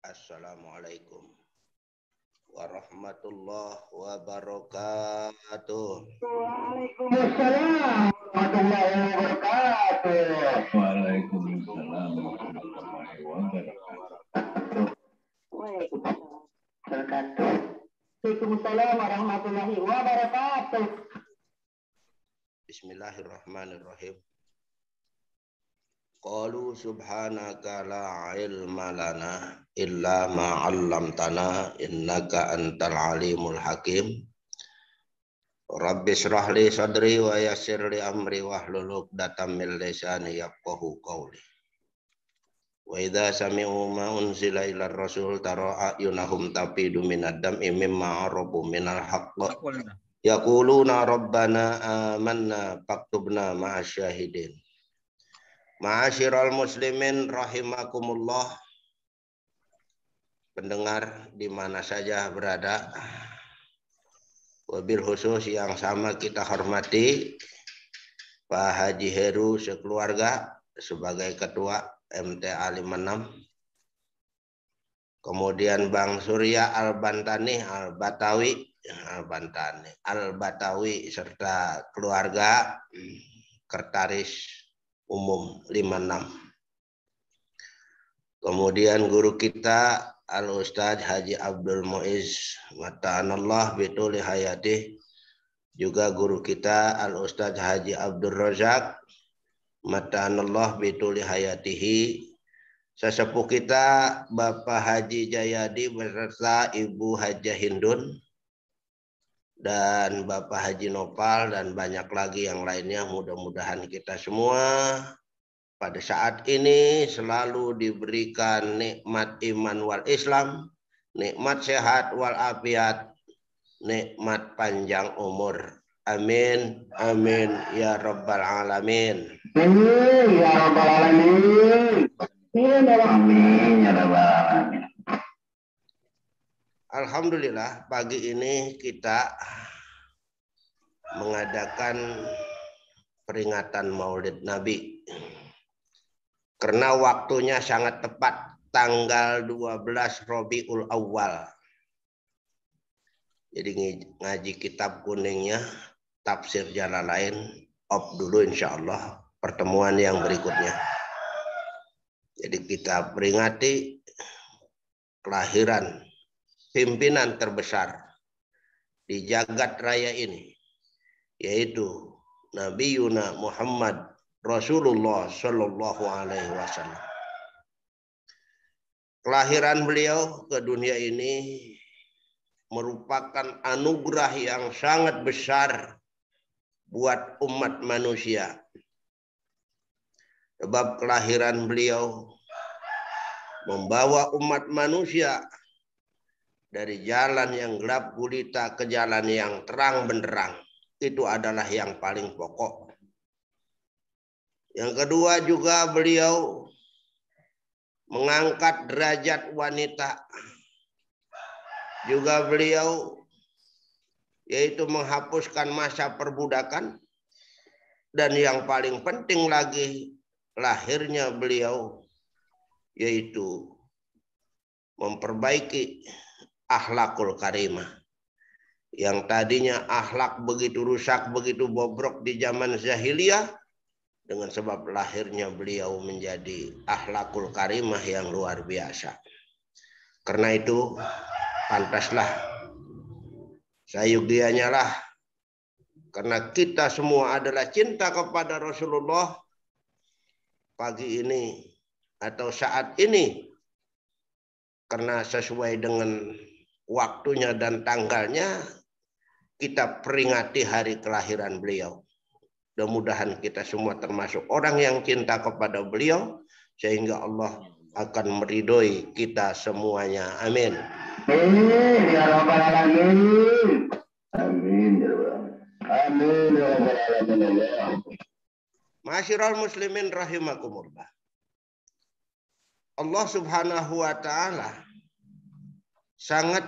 Assalamualaikum warahmatullahi wabarakatuh. Waalaikumsalam warahmatullahi wabarakatuh. Waalaikumsalam warahmatullahi wabarakatuh. Waalaikumsalam warahmatullahi wabarakatuh. Bismillahirrahmanirrahim. Qalu subhanaka la ilma lana illa ma 'allamtana innaka antal alimul hakim. Rabbi shrah li sadri wa yassir li amri wahlul 'uqdatam min lisani yafqahu qawli. Wa idza sami'u ma unzila ilar rasul tara ayunahum tafidu minad dam'i mimma arabu minal haqq. Yaquluna rabbana amanna faktubna ma'asyahidin. Ma'asyiral muslimin rahimakumullah. Pendengar di mana saja berada, wabil khusus yang sama kita hormati Pak Haji Heru sekeluarga sebagai ketua MTA 56. Kemudian Bang Surya Al-Batawi serta keluarga Sekretaris Umum 56. Kemudian guru kita Al-Ustadz Haji Abdul Muiz Mata'anallah bituli hayatih. Juga guru kita Al-Ustadz Haji Abdul Razak Mata'anallah bituli hayatihi. Sesepuh kita Bapak Haji Jayadi beserta Ibu Hajah Hindun dan Bapak Haji Nopal dan banyak lagi yang lainnya. Mudah-mudahan kita semua pada saat ini selalu diberikan nikmat iman wal Islam, nikmat sehat wal afiat, nikmat panjang umur. Amin, amin ya rabbal alamin. Amin ya rabbal alamin. Amin ya rabbal alamin. Alhamdulillah pagi ini kita mengadakan peringatan Maulid Nabi. Karena waktunya sangat tepat, tanggal 12 Rabiul Awal. Jadi ngaji kitab kuningnya, tafsir Jalalain, off dulu insya Allah pertemuan yang berikutnya. Jadi kita peringati kelahiran pimpinan terbesar di jagat raya ini, yaitu Nabi Yuna Muhammad Rasulullah Shallallahu Alaihi Wasallam. Kelahiran beliau ke dunia ini merupakan anugerah yang sangat besar buat umat manusia. Sebab kelahiran beliau membawa umat manusia dari jalan yang gelap gulita ke jalan yang terang benderang. Itu adalah yang paling pokok. Yang kedua juga beliau mengangkat derajat wanita. Juga beliau yaitu menghapuskan masa perbudakan. Dan yang paling penting lagi lahirnya beliau yaitu memperbaiki akhlakul karimah. Yang tadinya akhlak begitu rusak, begitu bobrok di zaman jahiliyah. Dengan sebab lahirnya beliau menjadi akhlakul karimah yang luar biasa. Karena itu pantaslah sayugianya lah. Karena kita semua adalah cinta kepada Rasulullah. Pagi ini atau saat ini. Karena sesuai dengan waktunya dan tanggalnya. Kita peringati hari kelahiran beliau. Mudah-mudahan kita semua termasuk orang yang cinta kepada beliau. Sehingga Allah akan meridhoi kita semuanya. Amin. Amin ya rabbal alamin. Amin ya rabbal alamin. Amin ya rabbal alamin. Ma'asyiral muslimin rahimakumullah. Allah Subhanahu wa taala sangat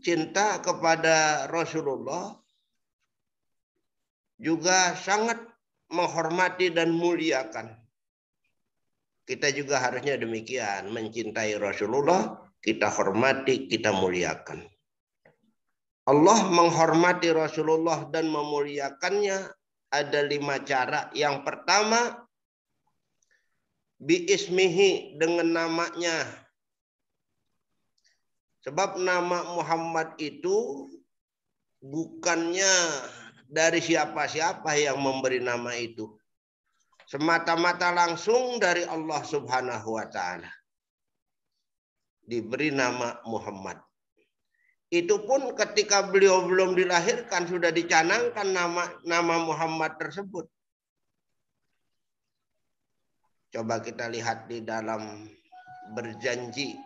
cinta kepada Rasulullah, juga sangat menghormati dan muliakan. Kita juga harusnya demikian, mencintai Rasulullah kita hormati, kita muliakan. Allah menghormati Rasulullah dan memuliakannya ada 5 cara. Yang pertama, biismihi, dengan namanya. Sebab nama Muhammad itu bukannya dari siapa-siapa yang memberi nama itu. Semata-mata langsung dari Allah Subhanahu wa Ta'ala. Diberi nama Muhammad. Itu pun ketika beliau belum dilahirkan sudah dicanangkan nama Muhammad tersebut. Coba kita lihat di dalam berjanji.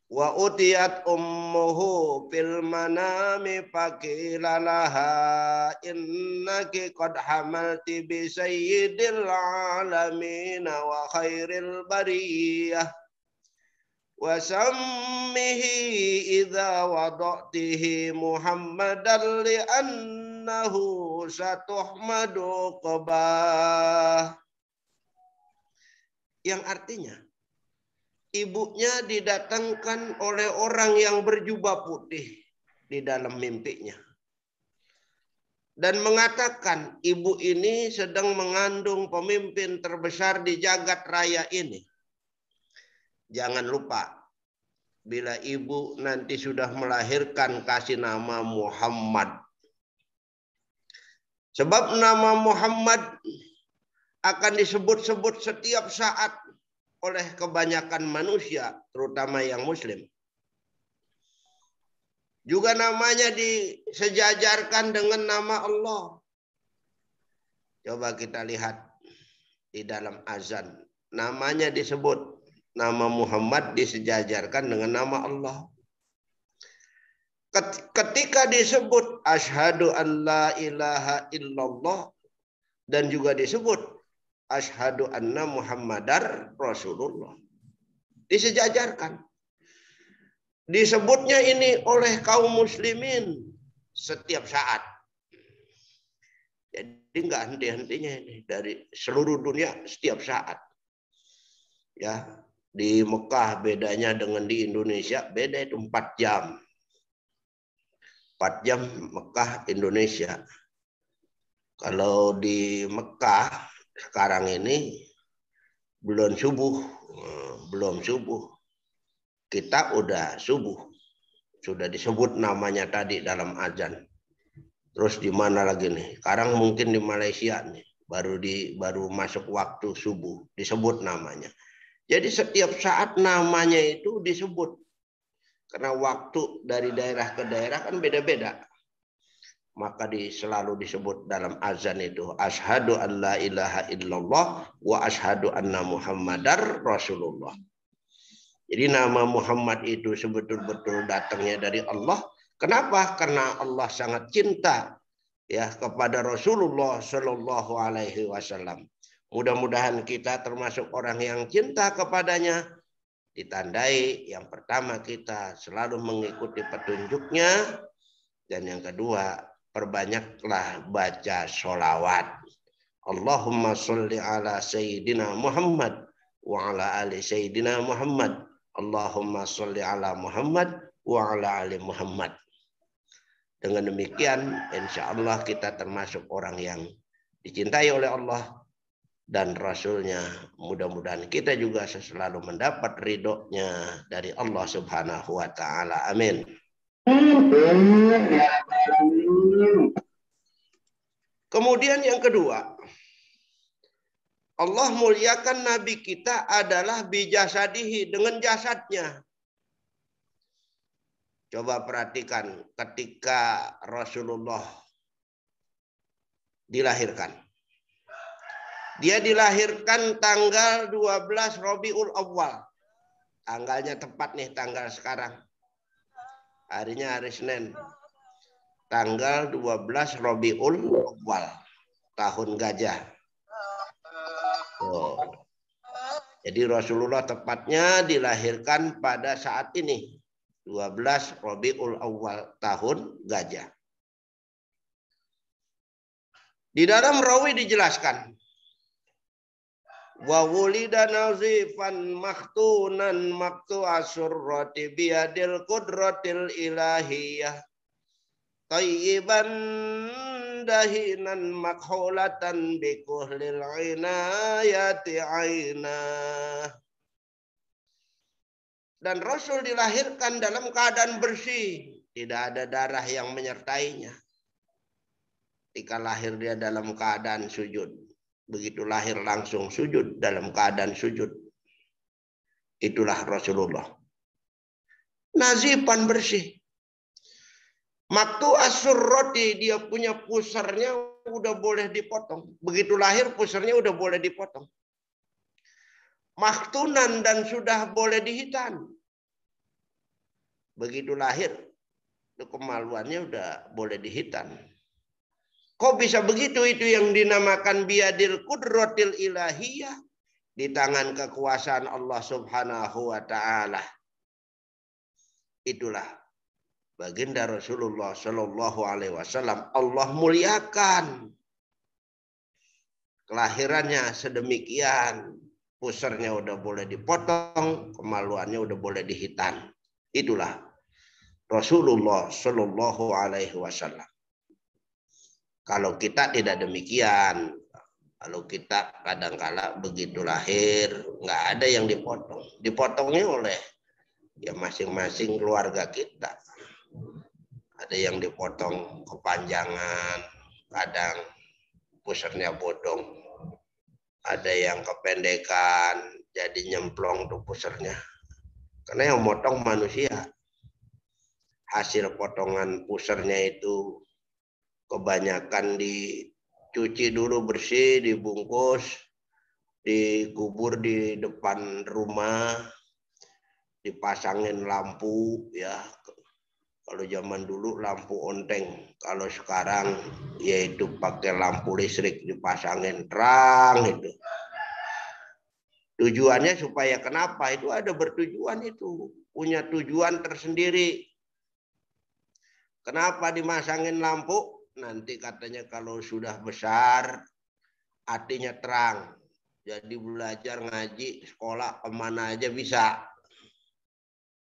Wa utiyat ummuhu fil manami faqila laha innaki qad hamalti bi sayyidil alamin wa khairil bariyah. Wasammihi idza wada'tihi Muhammadan li'annahu satuhmadu qabah. Yang artinya, ibunya didatangkan oleh orang yang berjubah putih di dalam mimpinya. Dan mengatakan, ibu ini sedang mengandung pemimpin terbesar di jagat raya ini. Jangan lupa, bila ibu nanti sudah melahirkan, kasih nama Muhammad. Sebab nama Muhammad akan disebut-sebut setiap saat oleh kebanyakan manusia, terutama yang muslim. Juga namanya disejajarkan dengan nama Allah. Coba kita lihat di dalam azan. Namanya disebut. Nama Muhammad disejajarkan dengan nama Allah. Ketika disebut asyhadu an la ilaha illallah dan juga disebut asyhadu anna Muhammadar Rasulullah. Disejajarkan. Disebutnya ini oleh kaum muslimin setiap saat. Jadi enggak henti-hentinya ini, dari seluruh dunia setiap saat. Ya. Di Mekah bedanya dengan di Indonesia, beda itu 4 jam. 4 jam Mekah Indonesia. Kalau di Mekah sekarang ini belum subuh. Kita udah subuh. Sudah disebut namanya tadi dalam azan. Terus di mana lagi nih? Sekarang mungkin di Malaysia nih. Baru masuk waktu subuh. Disebut namanya. Jadi setiap saat namanya itu disebut. Karena waktu dari daerah ke daerah kan beda-beda. Maka selalu disebut dalam azan itu. Asyhadu an la ilaha illallah wa asyhadu anna Muhammadar Rasulullah. Jadi nama Muhammad itu sebetul-betul datangnya dari Allah. Kenapa? Karena Allah sangat cinta ya kepada Rasulullah Shallallahu Alaihi Wasallam. Mudah-mudahan kita termasuk orang yang cinta kepadanya. Ditandai yang pertama kita selalu mengikuti petunjuknya. Dan yang kedua, perbanyaklah baca sholawat. Allahumma sholli ala Sayyidina Muhammad wa ala ali Sayyidina Muhammad. Allahumma sholli ala Muhammad wa ala ali Muhammad. Dengan demikian, insya Allah kita termasuk orang yang dicintai oleh Allah dan Rasulnya. Mudah-mudahan kita juga selalu mendapat ridhonya dari Allah Subhanahu wa Ta'ala. Amin. Kemudian yang kedua, Allah muliakan Nabi kita adalah bijasadihi, dengan jasadnya. Coba perhatikan ketika Rasulullah dilahirkan. Dia dilahirkan tanggal 12 Rabiul Awal. Tanggalnya tepat nih, tanggal sekarang. Harinya hari Senin. Tanggal 12 Rabiul Awal. Tahun gajah. Oh. Jadi Rasulullah tepatnya dilahirkan pada saat ini. 12 Rabiul Awal, tahun gajah. Di dalam rawi dijelaskan. Wa wulida nazifan maktunan maktu asurrati biadil qudratil ilahiyah tayyiban dahinan makhulatan bikuhlil inayati ainah. Dan Rasul dilahirkan dalam keadaan bersih, tidak ada darah yang menyertainya. Ketika lahir dia dalam keadaan sujud. Begitu lahir langsung sujud dalam keadaan sujud. Itulah Rasulullah. Nazifan bersih. Maktu asurroti, dia punya pusarnya udah boleh dipotong. Begitu lahir pusarnya udah boleh dipotong. Maktunan dan sudah boleh dihitan. Begitu lahir, kemaluannya udah boleh dihitan. Kok bisa begitu? Itu yang dinamakan biadil qudratil ilahiyah. Di tangan kekuasaan Allah subhanahu wa ta'ala. Itulah baginda Rasulullah sallallahu alaihi wasallam. Allah muliakan. Kelahirannya sedemikian. Pusarnya udah boleh dipotong. Kemaluannya udah boleh dihitan. Itulah Rasulullah sallallahu alaihi wasallam. Kalau kita tidak demikian, kalau kita kadang-kala begitu lahir, nggak ada yang dipotong. Dipotongnya oleh ya masing-masing keluarga kita. Ada yang dipotong kepanjangan, kadang pusarnya bodong. Ada yang kependekan, jadi nyemplong tuh pusarnya. Karena yang motong manusia. Hasil potongan pusarnya itu kebanyakan dicuci dulu bersih, dibungkus, dikubur di depan rumah, dipasangin lampu ya. Kalau zaman dulu lampu onteng, kalau sekarang yaitu pakai lampu listrik dipasangin terang itu. Tujuannya supaya kenapa? Itu ada bertujuan itu, punya tujuan tersendiri. Kenapa dimasangin lampu? Nanti katanya kalau sudah besar, hatinya terang. Jadi belajar ngaji, sekolah, kemana aja bisa.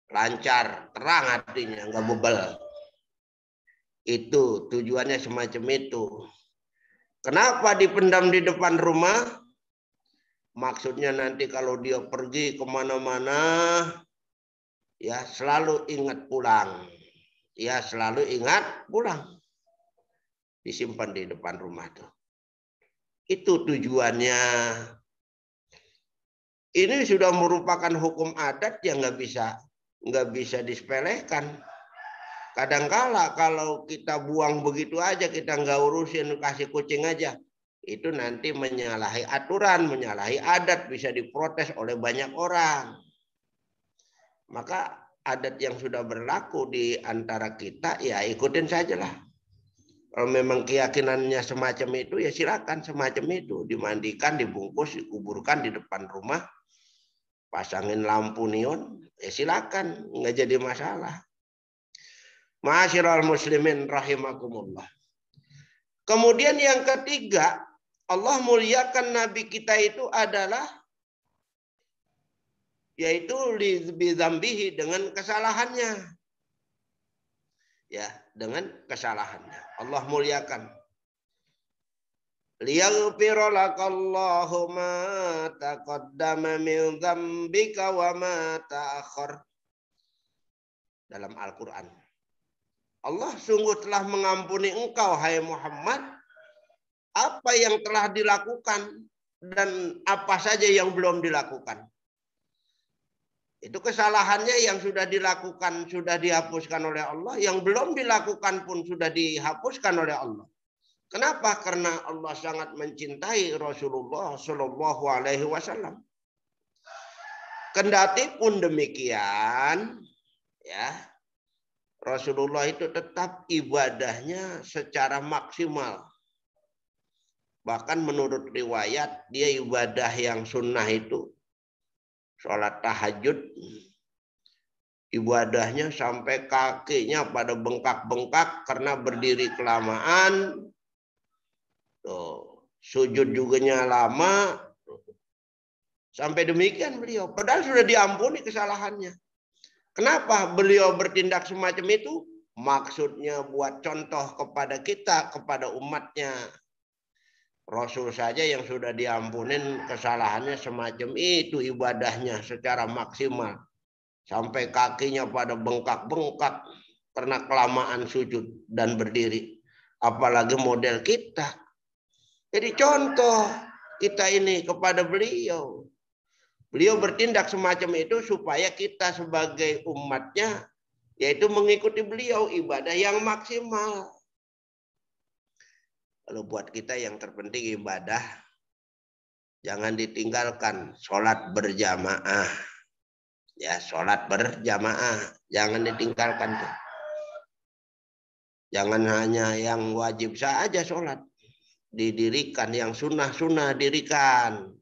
Lancar, terang hatinya, nggak bebel. Itu tujuannya semacam itu. Kenapa dipendam di depan rumah? Maksudnya nanti kalau dia pergi kemana-mana, ya selalu ingat pulang. Ya selalu ingat pulang. Disimpan di depan rumah tuh. Itu tujuannya. Ini sudah merupakan hukum adat yang nggak bisa disepelekan. Kadangkala kalau kita buang begitu aja, kita nggak urusin, kasih kucing aja, itu nanti menyalahi aturan, menyalahi adat, bisa diprotes oleh banyak orang. Maka adat yang sudah berlaku di antara kita, ya ikutin sajalah. Kalau memang keyakinannya semacam itu, ya silakan semacam itu. Dimandikan, dibungkus, dikuburkan di depan rumah. Pasangin lampu neon, ya silakan. Nggak jadi masalah. Ma'asyiral muslimin rahimakumullah. Kemudian yang ketiga, Allah muliakan Nabi kita itu adalah, yaitu bidzambihi, dengan kesalahannya. Ya, dengan kesalahannya. Allah muliakan. Liyaghfira lakallahu ma taqaddama min dzambika wa ma ta'akhkhar. Dalam Al-Qur'an. Allah sungguh telah mengampuni engkau, hai Muhammad, apa yang telah dilakukan dan apa saja yang belum dilakukan. Itu kesalahannya yang sudah dilakukan, sudah dihapuskan oleh Allah. Yang belum dilakukan pun sudah dihapuskan oleh Allah. Kenapa? Karena Allah sangat mencintai Rasulullah Shallallahu Alaihi Wasallam. Kendati pun demikian, ya, Rasulullah itu tetap ibadahnya secara maksimal. Bahkan menurut riwayat, dia ibadah yang sunnah itu, sholat tahajud, ibadahnya sampai kakinya pada bengkak-bengkak karena berdiri kelamaan. Tuh, sujud juga lama. Sampai demikian beliau. Padahal sudah diampuni kesalahannya. Kenapa beliau bertindak semacam itu? Maksudnya buat contoh kepada kita, kepada umatnya. Rasul saja yang sudah diampunin kesalahannya semacam itu ibadahnya secara maksimal. Sampai kakinya pada bengkak-bengkak karena kelamaan sujud dan berdiri. Apalagi model kita. Jadi contoh kita ini kepada beliau. Beliau bertindak semacam itu supaya kita sebagai umatnya yaitu mengikuti beliau ibadah yang maksimal. Kalau buat kita yang terpenting ibadah, jangan ditinggalkan sholat berjamaah. Ya, sholat berjamaah, jangan ditinggalkan tuh. Jangan hanya yang wajib saja sholat. Didirikan, yang sunnah-sunnah dirikan.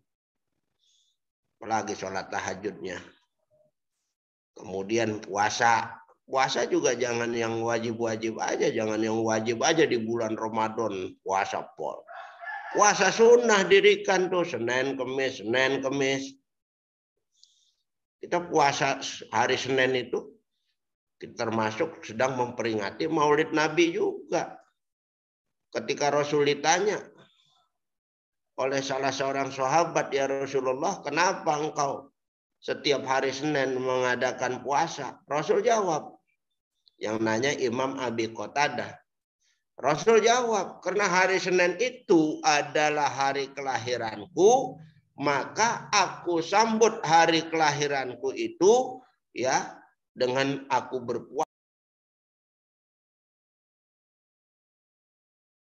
Apalagi sholat tahajudnya. Kemudian puasa. Puasa juga jangan yang wajib-wajib aja. Jangan yang wajib aja di bulan Ramadan. Puasa pol. Puasa sunnah dirikan tuh. Senin, Kemis, Senin, Kemis. Kita puasa hari Senin itu. Kita termasuk sedang memperingati Maulid Nabi juga. Ketika Rasul ditanya oleh salah seorang sahabat, ya Rasulullah, kenapa engkau setiap hari Senin mengadakan puasa? Rasul jawab. Yang nanya Imam Abi Qatadah. Rasul jawab, karena hari Senin itu adalah hari kelahiranku, maka aku sambut hari kelahiranku itu ya dengan aku berpuasa.